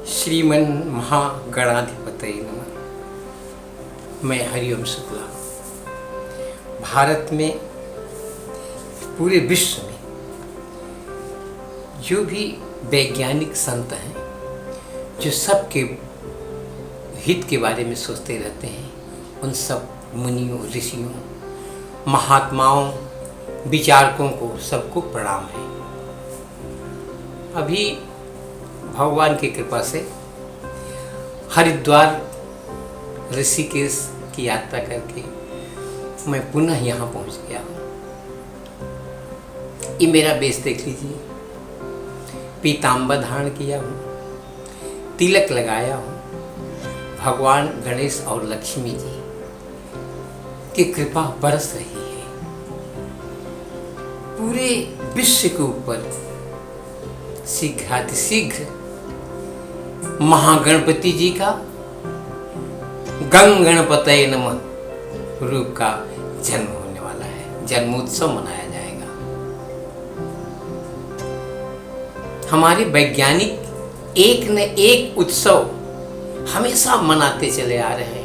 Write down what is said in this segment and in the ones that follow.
श्रीमन महागणाधिपतये नमः। मैं हरिओम शुक्ला। भारत में, पूरे विश्व में जो भी वैज्ञानिक संत हैं, जो सबके हित के बारे में सोचते रहते हैं, उन सब मुनियों, ऋषियों, महात्माओं, विचारकों को सबको प्रणाम है। अभी भगवान की कृपा से हरिद्वार, ऋषिकेश की यात्रा करके मैं पुनः यहाँ पहुँच गया हूँ। ये मेरा वेश देख लीजिए, पीताम्बर धारण किया हूँ, तिलक लगाया हूँ। भगवान गणेश और लक्ष्मी जी की कृपा बरस रही है। पूरे विश्व के ऊपर शीघ्रातिशीघ्र महागणपति जी का गंग गणपतये नमः रूप का जन्म होने वाला है। जन्मोत्सव मनाया जाएगा। हमारे वैज्ञानिक एक न एक उत्सव हमेशा मनाते चले आ रहे हैं।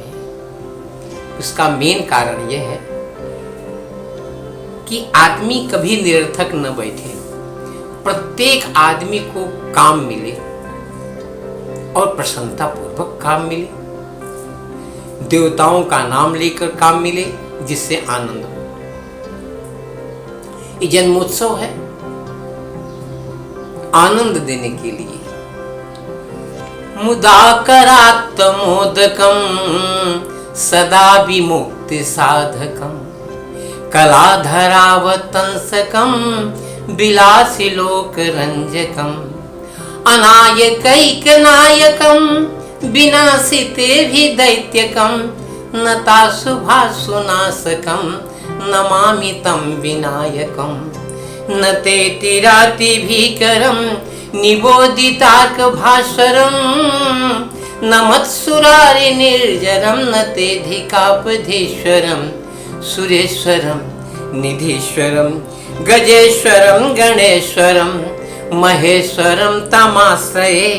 उसका मेन कारण यह है कि आदमी कभी निरर्थक न बैठे, प्रत्येक आदमी को काम मिले और प्रसन्नता पूर्वक काम मिले, देवताओं का नाम लेकर काम मिले, जिससे आनंद हो। ये जन्मोत्सव है आनंद देने के लिए। मुदाकरात् मोदकम सदा विमुक्ति साधकम कलाधरावतंसकम विलासी लोक रंजकम अनायकैक नायकम विनाशिते भी दैत्यकम नताशुभासुनाशकम नमामि तं विनायकम न ते तिराति भीकरम निबोधितार्क भास्वरम न मत्सुरारि निर्जरम न ते धिकापधीश्वरम सुरेश्वरम निधीश्वरम गजेश्वरम गणेश्वरम महेश्वरम तमाश्रये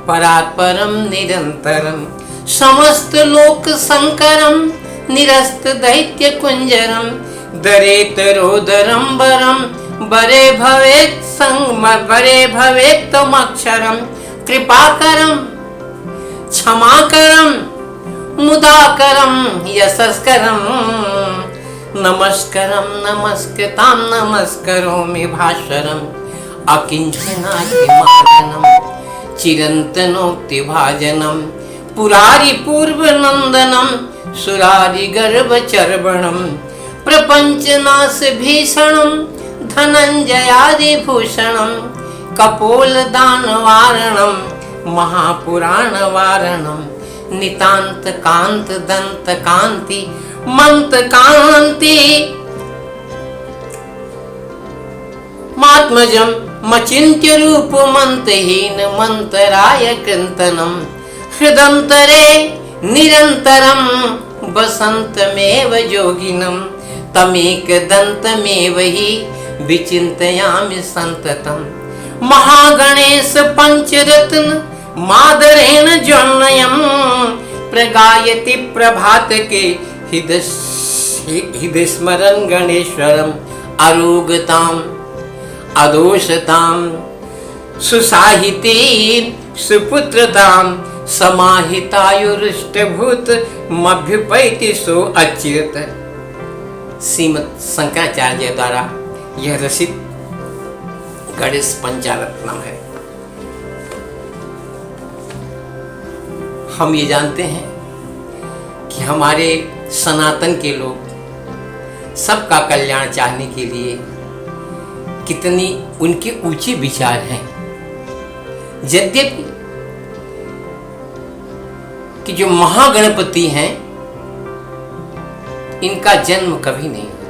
परात्परम निरंतरम समस्त लोक संकरम निरस्त दैत्य कुंजरम दरेतरोदरम वरम बरे भवेत् तमक्षरम कृपाकरम क्षमाकरम मुदाकरम यशस्करम नमस्करम नमस्कृतां नमस्करोमि भास्वरम अकिंचनादिमाननम चिरंतनोक्ति भाजनम पुरारी पूर्व नंदनम सुरारी गर्भ चर्वणम प्रपंचनाश भीषणम धनंजयादि भूषणम कपोल दान वारणम महापुराण वारणम नितांत कांत दंत कांति मंत कांति मात्मजम मचिन्त्य रूप मंतहीन मंतराय कृंतनम हृदंतरे निरंतरम बसंतमेव योगिनम तमेक दंतमेव ही विचिन्तयामि संततम महागणेश पंचरत्न मादरेण ज्वलनयम प्रगायति प्रभातके हृदय स्मरण गणेश्वरम अरोगताम अदोषताम सुसाहितीं सुपुत्रतां समाहितायुरुष्टभूत मभ्युपैति सो अच्युत। श्रीमद् शंकराचार्य द्वारा यह रचित गणेश पंचारत्नम है। हम ये जानते हैं कि हमारे सनातन के लोग सबका कल्याण चाहने के लिए कितनी उनके ऊंचे विचार हैं। यद्यपि कि जो महागणपति हैं, इनका जन्म कभी नहीं होता।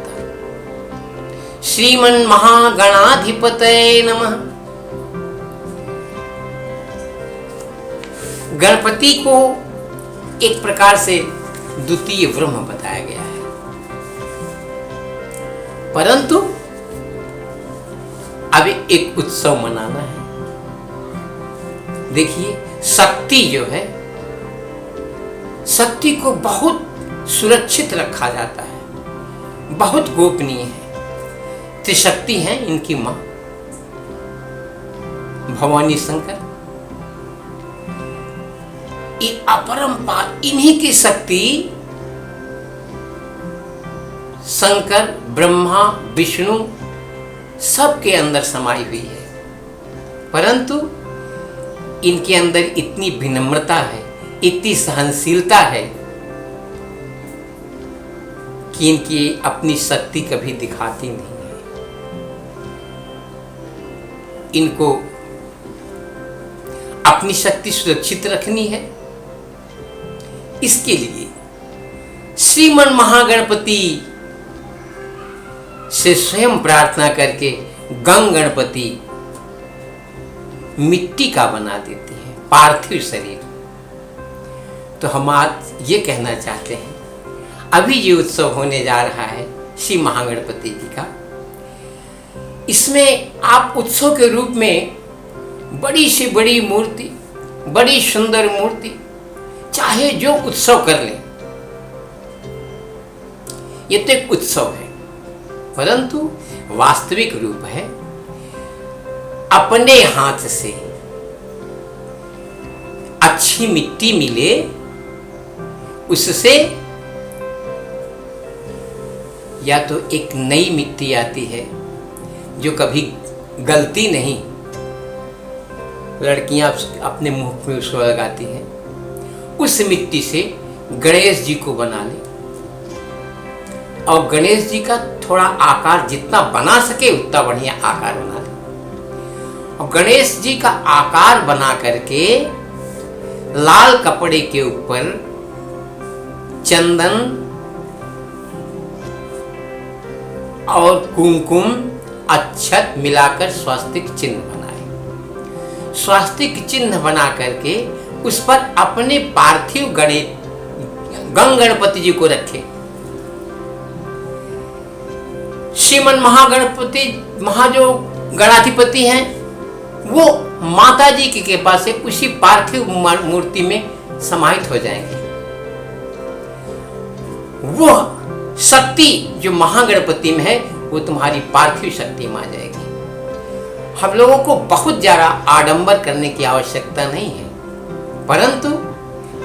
श्रीमन महागणाधिपतये नमः। गणपति को एक प्रकार से द्वितीय ब्रह्म बताया गया है, परंतु अभी एक उत्सव मनाना है। देखिए, शक्ति जो है, शक्ति को बहुत सुरक्षित रखा जाता है, बहुत गोपनीय है। त्रिशक्ति है इनकी मां भवानी शंकर। ये अपरंपार इन्हीं की शक्ति शंकर, ब्रह्मा, विष्णु सबके अंदर समाई हुई है, परंतु इनके अंदर इतनी विनम्रता है, इतनी सहनशीलता है कि इनकी अपनी शक्ति कभी दिखाती नहीं है। इनको अपनी शक्ति सुरक्षित रखनी है, इसके लिए श्रीमन महागणपति से स्वयं प्रार्थना करके गंग गणपति मिट्टी का बना देते हैं, पार्थिव शरीर। तो हम आज ये कहना चाहते हैं, अभी ये उत्सव होने जा रहा है श्री महागणपति जी का, इसमें आप उत्सव के रूप में बड़ी से बड़ी मूर्ति, बड़ी सुंदर मूर्ति, चाहे जो उत्सव कर लें, ये तो एक उत्सव है, परंतु वास्तविक रूप है अपने हाथ से अच्छी मिट्टी मिले, उससे या तो एक नई मिट्टी आती है जो कभी गलती नहीं, लड़कियां अपने मुंह में उसको लगाती हैं, उस मिट्टी से गणेश जी को बना ले और गणेश जी का थोड़ा आकार जितना बना सके उतना बढ़िया आकार बना ले और गणेश जी का आकार बना करके लाल कपड़े के ऊपर चंदन और कुमकुम अक्षत मिलाकर स्वास्तिक चिन्ह बनाए। स्वास्तिक चिन्ह बना करके उस पर अपने पार्थिव गंग गणपति जी को रखे। श्रीमन महागणपति जो गणाधिपति हैं वो माता जी की कृपा से उसी पार्थिव मूर्ति में समाहित हो जाएंगे। वो शक्ति जो महागणपति में है वो तुम्हारी पार्थिव शक्ति में आ जाएगी। हम लोगों को बहुत ज्यादा आडंबर करने की आवश्यकता नहीं है, परंतु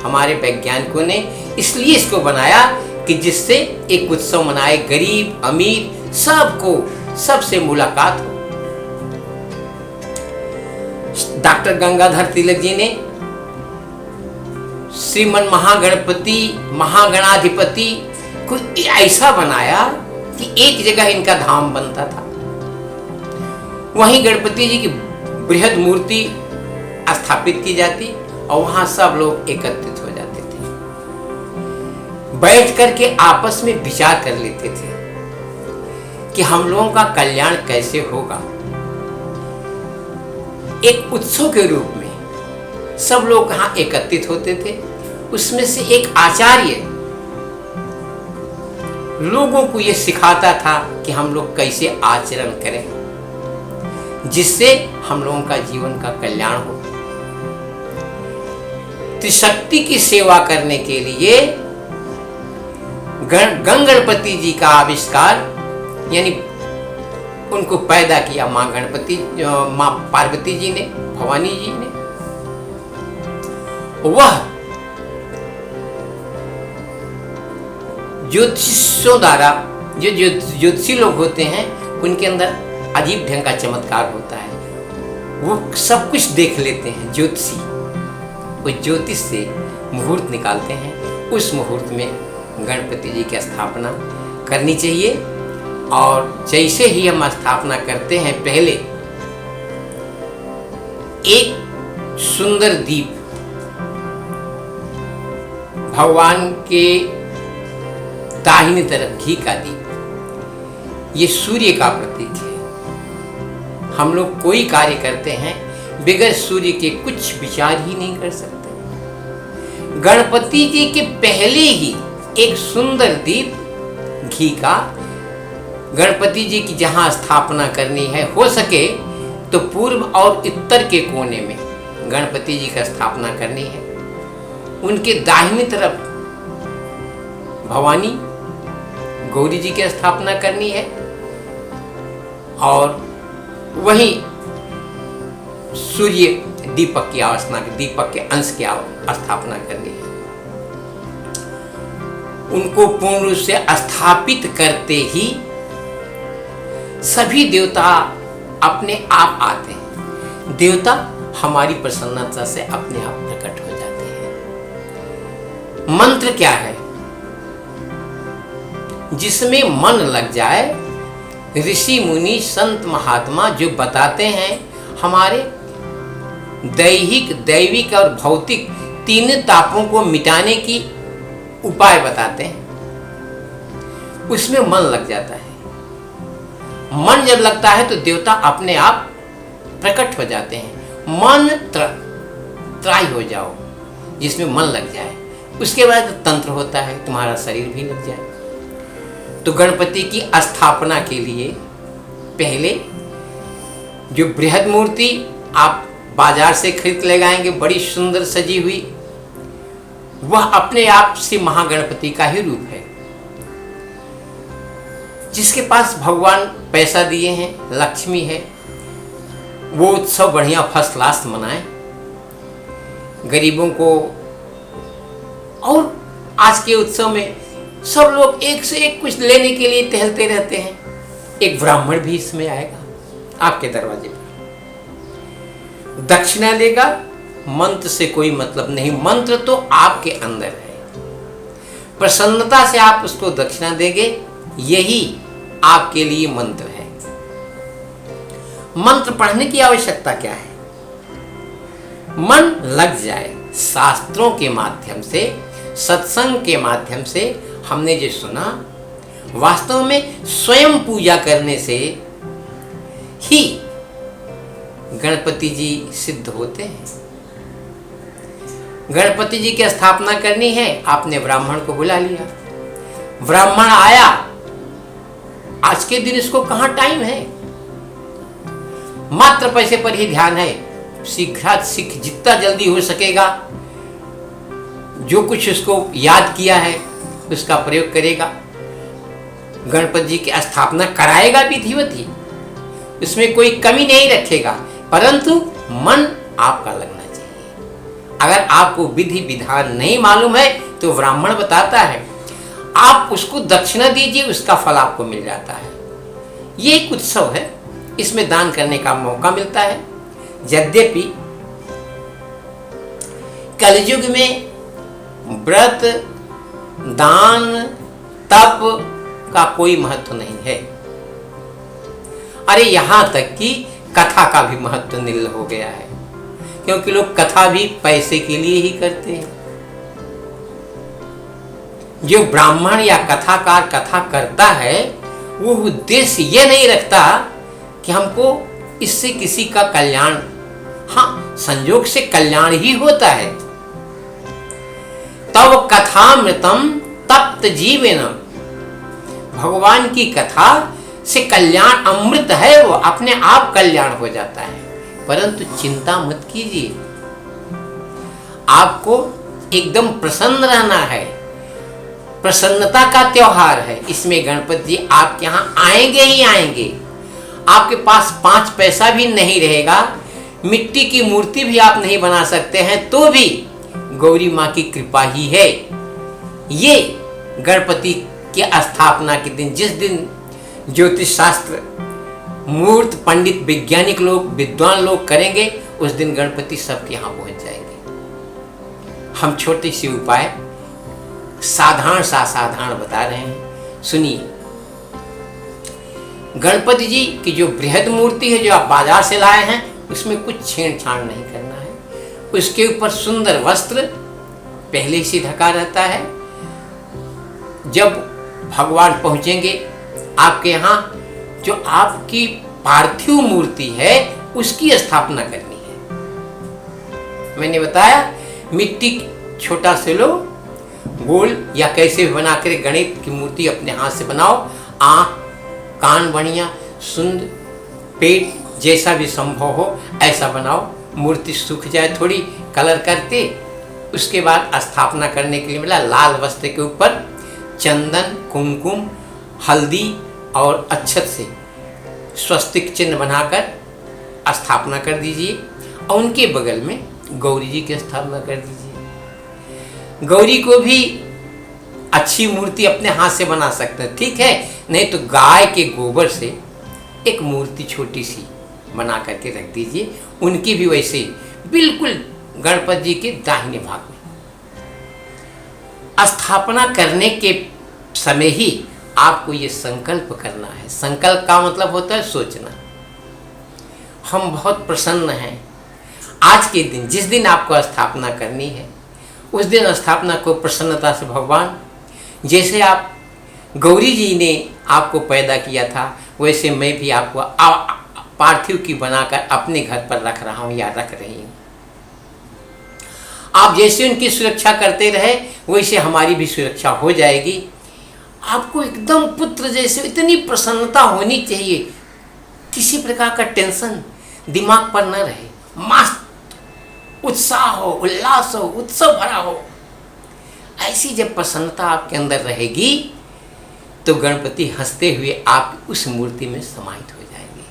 हमारे वैज्ञानिकों ने इसलिए इसको बनाया कि जिससे एक उत्सव मनाए, गरीब अमीर सबको, सबसे मुलाकात हो। डॉक्टर गंगाधर तिलक जी ने श्रीमन महागणपति महागणाधिपति को ऐसा बनाया कि एक जगह इनका धाम बनता था, वहीं गणपति जी की बृहद मूर्ति स्थापित की जाती और वहां सब लोग एकत्रित हो जाते थे, बैठ करके आपस में विचार कर लेते थे कि हम लोगों का कल्याण कैसे होगा। एक उत्सव के रूप में सब लोग यहाँ एकत्रित होते थे। उसमें से एक आचार्य लोगों को यह सिखाता था कि हम लोग कैसे आचरण करें जिससे हम लोगों का जीवन का कल्याण हो। त्रिशक्ति की सेवा करने के लिए गणपति जी का आविष्कार यानी उनको पैदा किया माँ पार्वती जी ने, भवानी जी ने। वह ज्योतिषों द्वारा जो ज्योतिषी लोग होते हैं उनके अंदर अजीब ढंग का चमत्कार होता है, वो सब कुछ देख लेते हैं। ज्योतिषी वो ज्योतिष से मुहूर्त निकालते हैं, उस मुहूर्त में गणपति जी की स्थापना करनी चाहिए। और जैसे ही हम स्थापना करते हैं, पहले एक सुंदर दीप भगवान के दाहिनी तरफ घी का दीप, ये सूर्य का प्रतीक है। हम लोग कोई कार्य करते हैं बगैर सूर्य के कुछ विचार ही नहीं कर सकते। गणपति जी के पहले ही एक सुंदर दीप घी का गणपति जी की जहां स्थापना करनी है, हो सके तो पूर्व और उत्तर के कोने में गणपति जी का स्थापना करनी है। उनके दाहिनी तरफ भवानी गौरी जी की स्थापना करनी है और वहीं सूर्य दीपक की आवासना, दीपक के अंश की स्थापना करनी है। उनको पूर्ण रूप से स्थापित करते ही सभी देवता अपने आप आते हैं। देवता हमारी प्रसन्नता से अपने आप प्रकट हो जाते हैं। मंत्र क्या है? जिसमें मन लग जाए, ऋषि मुनि संत महात्मा जो बताते हैं, हमारे दैहिक, दैविक और भौतिक तीन तापों को मिटाने की उपाय बताते हैं, उसमें मन लग जाता है। मन जब लगता है तो देवता अपने आप प्रकट हो जाते हैं। मन त्राई हो जाओ, जिसमें मन लग जाए, उसके बाद तंत्र होता है, तुम्हारा शरीर भी लग जाए। तो गणपति की स्थापना के लिए पहले जो बृहद मूर्ति आप बाजार से खरीद ले जाएंगे, बड़ी सुंदर सजी हुई, वह अपने आप से महागणपति का ही रूप है। जिसके पास भगवान पैसा दिए हैं, लक्ष्मी है, वो उत्सव बढ़िया फर्स्ट क्लास मनाए, गरीबों को। और आज के उत्सव में सब लोग एक से एक कुछ लेने के लिए टहलते रहते हैं। एक ब्राह्मण भी इसमें आएगा आपके दरवाजे पर, दक्षिणा लेगा। मंत्र से कोई मतलब नहीं, मंत्र तो आपके अंदर है। प्रसन्नता से आप उसको दक्षिणा देंगे, यही आपके लिए मंत्र है। मंत्र पढ़ने की आवश्यकता क्या है? मन लग जाए। शास्त्रों के माध्यम से, सत्संग के माध्यम से हमने जो सुना, वास्तव में स्वयं पूजा करने से ही गणपति जी सिद्ध होते हैं। गणपति जी की स्थापना करनी है, आपने ब्राह्मण को बुला लिया, ब्राह्मण आया। आज के दिन इसको कहां टाइम है, मात्र पैसे पर ही ध्यान है। सीख जितना जल्दी हो सकेगा, जो कुछ उसको याद किया है उसका प्रयोग करेगा। गणपति जी की स्थापना कराएगा विधिवत ही, उसमें कोई कमी नहीं रखेगा, परंतु मन आपका लगना चाहिए। अगर आपको विधि विधान नहीं मालूम है तो ब्राह्मण बताता है, आप उसको दक्षिणा दीजिए, उसका फल आपको मिल जाता है। ये एक उत्सव है, इसमें दान करने का मौका मिलता है। यद्यपि कलयुग में व्रत, दान, तप का कोई महत्व नहीं है। अरे यहां तक कि कथा का भी महत्व नील हो गया है, क्योंकि लोग कथा भी पैसे के लिए ही करते हैं। जो ब्राह्मण या कथाकार कथा करता है, वो उद्देश्य ये नहीं रखता कि हमको इससे किसी का कल्याण, हाँ संयोग से कल्याण ही होता है। तब कथामृतम तप्त जीवेनम, भगवान की कथा से कल्याण अमृत है, वो अपने आप कल्याण हो जाता है। परंतु चिंता मत कीजिए, आपको एकदम प्रसन्न रहना है। प्रसन्नता का त्योहार है, इसमें गणपति जी आपके यहाँ आएंगे ही आएंगे। आपके पास 5 पैसा भी नहीं रहेगा, मिट्टी की मूर्ति भी आप नहीं बना सकते हैं, तो भी गौरी माँ की कृपा ही है। ये गणपति की स्थापना के दिन, जिस दिन ज्योतिष शास्त्र मूर्त पंडित वैज्ञानिक लोग, विद्वान लोग करेंगे, उस दिन गणपति सबके यहाँ पहुंच जाएंगे। हम छोटी सी उपाय साधारण बता रहे हैं, सुनिए। गणपति जी की जो बृहद मूर्ति है, जो आप बाजार से लाए हैं, उसमें कुछ छेड़छाड़ नहीं करना है। उसके ऊपर सुंदर वस्त्र पहले से ढका रहता है। जब भगवान पहुंचेंगे आपके यहाँ, जो आपकी पार्थिव मूर्ति है उसकी स्थापना करनी है। मैंने बताया, मिट्टी छोटा से लो, गोल या कैसे भी बना कर गणेश की मूर्ति अपने हाथ से बनाओ। आँख, कान बढ़िया, सुंदर, पेट जैसा भी संभव हो ऐसा बनाओ। मूर्ति सूख जाए थोड़ी कलर करके, उसके बाद स्थापना करने के लिए मिला लाल वस्त्र के ऊपर चंदन, कुमकुम, हल्दी और अक्षत से स्वस्तिक चिन्ह बनाकर स्थापना कर दीजिए और उनके बगल में गौरी जी की स्थापना कर दीजिए। गौरी को भी अच्छी मूर्ति अपने हाथ से बना सकते हैं, ठीक है, नहीं तो गाय के गोबर से एक मूर्ति छोटी सी बना करके रख दीजिए, उनकी भी वैसे बिल्कुल गणपति जी के दाहिने भाग में। स्थापना करने के समय ही आपको ये संकल्प करना है। संकल्प का मतलब होता है सोचना। हम बहुत प्रसन्न हैं, आज के दिन जिस दिन आपको स्थापना करनी है उस दिन स्थापना को प्रसन्नता से भगवान, जैसे आप गौरी जी ने आपको पैदा किया था वैसे मैं भी आपको पार्थिव की बनाकर अपने घर पर रख रहा हूँ या रख रही हूँ। आप जैसे उनकी सुरक्षा करते रहे वैसे हमारी भी सुरक्षा हो जाएगी। आपको एकदम पुत्र जैसे इतनी प्रसन्नता होनी चाहिए, किसी प्रकार का टेंशन दिमाग पर न रहे, मस्त उत्साह हो, उल्लास हो, उत्सव भरा हो। ऐसी जब प्रसन्नता आपके अंदर रहेगी तो गणपति हंसते हुए आप उस मूर्ति में समाहित हो जाएंगे।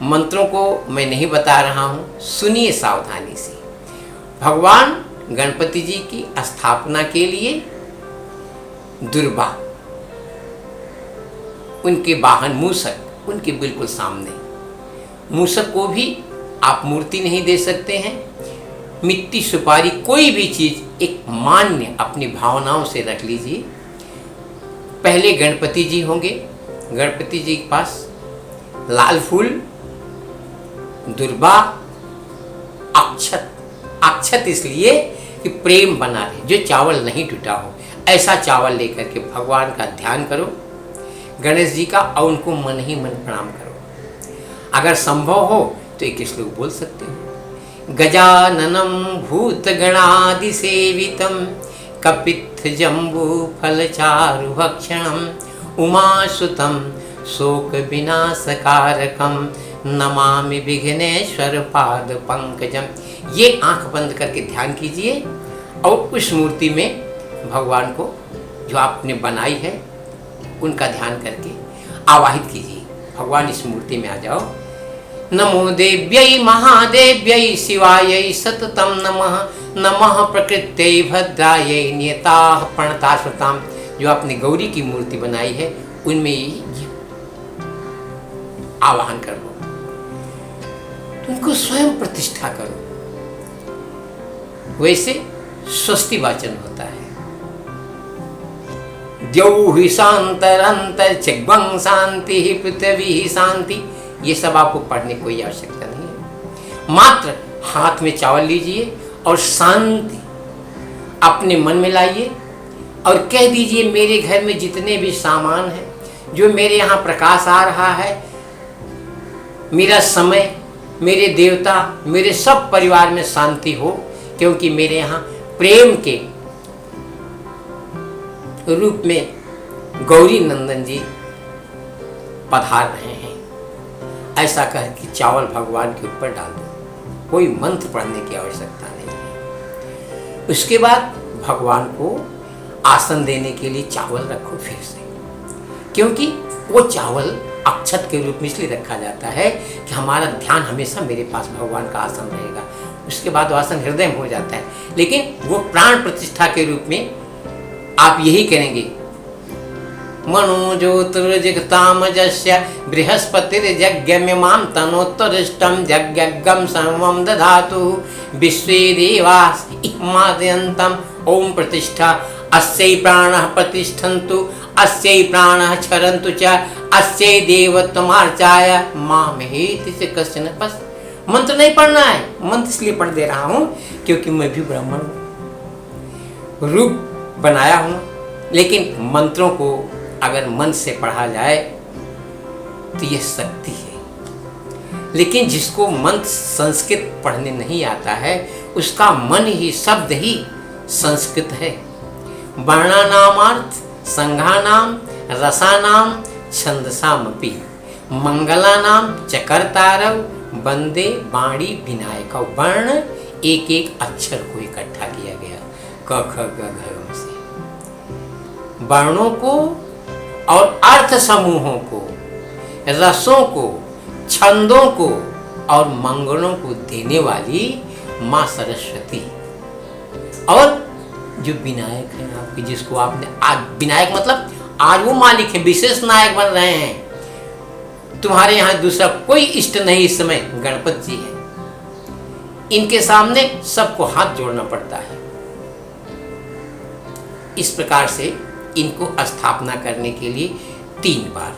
मंत्रों को मैं नहीं बता रहा हूँ, सुनिए सावधानी से। भगवान गणपति जी की स्थापना के लिए दुर्वा, उनके वाहन मूषक उनके बिल्कुल सामने। मूषक को भी आप मूर्ति नहीं दे सकते हैं, मिट्टी, सुपारी, कोई भी चीज एक मान्य अपनी भावनाओं से रख लीजिए। पहले गणपति जी होंगे, गणपति जी के पास लाल फूल, दुर्वा, अक्षत। अक्षत इसलिए कि प्रेम बना रहे, जो चावल नहीं टूटा हो, ऐसा चावल लेकर के भगवान का ध्यान करो, गणेश जी का, और उनको मन ही मन प्रणाम करो। अगर संभव हो तो एक श्लोक बोल सकते हो। गजाननम भूतगणादि सेवितम कपित्थ जम्बू फलचारु भक्षणम उमासुतम शोक विनाशकारकम नमामि विघ्नेश्वर पाद पंकजम। ये आंख बंद करके ध्यान कीजिए और उस मूर्ति में भगवान को जो आपने बनाई है उनका ध्यान करके आवाहित कीजिए। भगवान इस मूर्ति में आ जाओ। नमो देव्यै महादेव्यै शिवायै सततम नमः, नमः प्रकृत्यै भद्रायै नियताः प्रणताश्रुताम्। जो आपने गौरी की मूर्ति बनाई है उनमें ये आवाहन कर लो, उनको स्वयं प्रतिष्ठा करो। वैसे स्वस्ति वाचन होता है। द्यौहि शांतरंतर चिग्वं शांति पृथ्वी शांति, ये सब आपको पढ़ने की कोई आवश्यकता नहीं है। मात्र हाथ में चावल लीजिए और शांति अपने मन में लाइए और कह दीजिए मेरे घर में जितने भी सामान हैं, जो मेरे यहाँ प्रकाश आ रहा है, मेरा समय, मेरे देवता, मेरे सब परिवार में शांति हो, क्योंकि मेरे यहाँ प्रेम के रूप में गौरी नंदन जी पधार रहे हैं। ऐसा कह कि चावल भगवान के ऊपर डाल दो, कोई मंत्र पढ़ने की आवश्यकता नहीं है। उसके बाद भगवान को आसन देने के लिए चावल रखो फिर से, क्योंकि वो चावल अक्षत के रूप में इसलिए रखा जाता है कि हमारा ध्यान हमेशा मेरे पास भगवान का आसन रहेगा। उसके बाद वो आसन हृदय में हो जाता है, लेकिन वो प्राण प्रतिष्ठा के रूप में आप यही करेंगे। मनो ज्योतिर्जगतामजस्य बृहस्पतिर्यज्ञम्यमां तनोत्तरिष्टं यज्ञं सर्वं दधातु विश्वे देवाः इमादयन्तं ओम प्रतिष्ठा अस्यै प्राणः प्रतिष्ठन्तु अस्यै प्राणः क्षरन्तु च अस्यै देवत्वमार्चाय मामेति से कश्चन पश्य। मंत्र नहीं पढ़ना है, मंत्र इसलिए पढ़ दे रहा हूँ क्योंकि मैं भी ब्राह्मण हूँ, रूप बनाया हूँ, लेकिन मंत्रों को अगर मन से पढ़ा जाए तो ये शक्ति है। लेकिन जिसको मंत्र संस्कृत पढ़ने नहीं आता है उसका मन ही, शब्द ही संस्कृत है। वर्णानामार्थ संघानाम रसानाम छंदसामपि मंगलानाम च कर्तारौ वंदे वाणी विनायक। वर्ण एक एक अक्षर को इकट्ठा किया गया, क ख ग घ से। वर्णों को और अर्थ समूहों को, रसों को, छंदों को और मंगलों को देने वाली माँ सरस्वती। और जो विनायक है आपके, जिसको आपने आज, विनायक मतलब आज वो मालिक है, विशेष नायक बन रहे हैं। तुम्हारे यहाँ दूसरा कोई इष्ट नहीं इस समय, गणपति जी है। इनके सामने सबको हाथ जोड़ना पड़ता है। इस प्रकार से इनको स्थापना करने के लिए 3 बार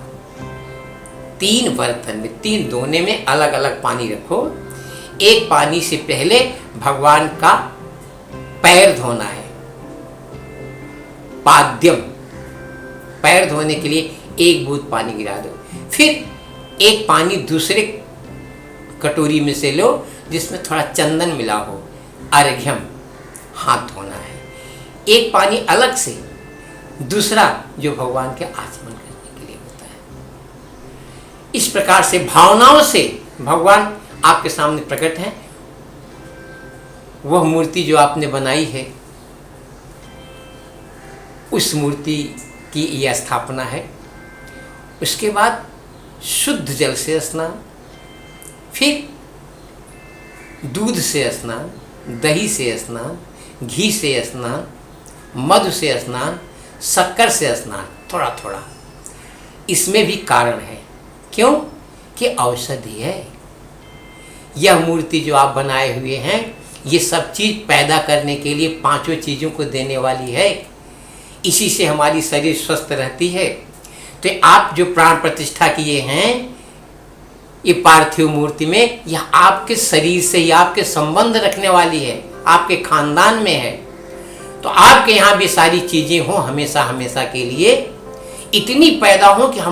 3 बर्तन में 3 दोने में अलग अलग पानी रखो। एक पानी से पहले भगवान का पैर धोना है, पाद्यम, पैर धोने के लिए 1 बूंद पानी गिरा दो। फिर एक पानी दूसरे कटोरी में से लो जिसमें थोड़ा चंदन मिला हो, अर्घ्यम, हाथ धोना है। एक पानी अलग से, दूसरा जो भगवान के आचमन करने के लिए होता है। इस प्रकार से भावनाओं से भगवान आपके सामने प्रकट है। वह मूर्ति जो आपने बनाई है, उस मूर्ति की यह स्थापना है। उसके बाद शुद्ध जल से स्नान, फिर दूध से स्नान, दही से स्नान, घी से स्नान, मधु से स्नान, शक्कर से स्नान, थोड़ा थोड़ा। इसमें भी कारण है, क्यों कि औषधि है। यह मूर्ति जो आप बनाए हुए हैं, ये सब चीज़ पैदा करने के लिए 5 चीज़ों को देने वाली है। इसी से हमारी शरीर स्वस्थ रहती है। तो आप जो प्राण प्रतिष्ठा किए हैं ये पार्थिव मूर्ति में, यह आपके शरीर से ही आपके संबंध रखने वाली है, आपके खानदान में है। तो आपके यहाँ भी सारी चीज़ें हों हमेशा हमेशा के लिए, इतनी पैदा हो कि हम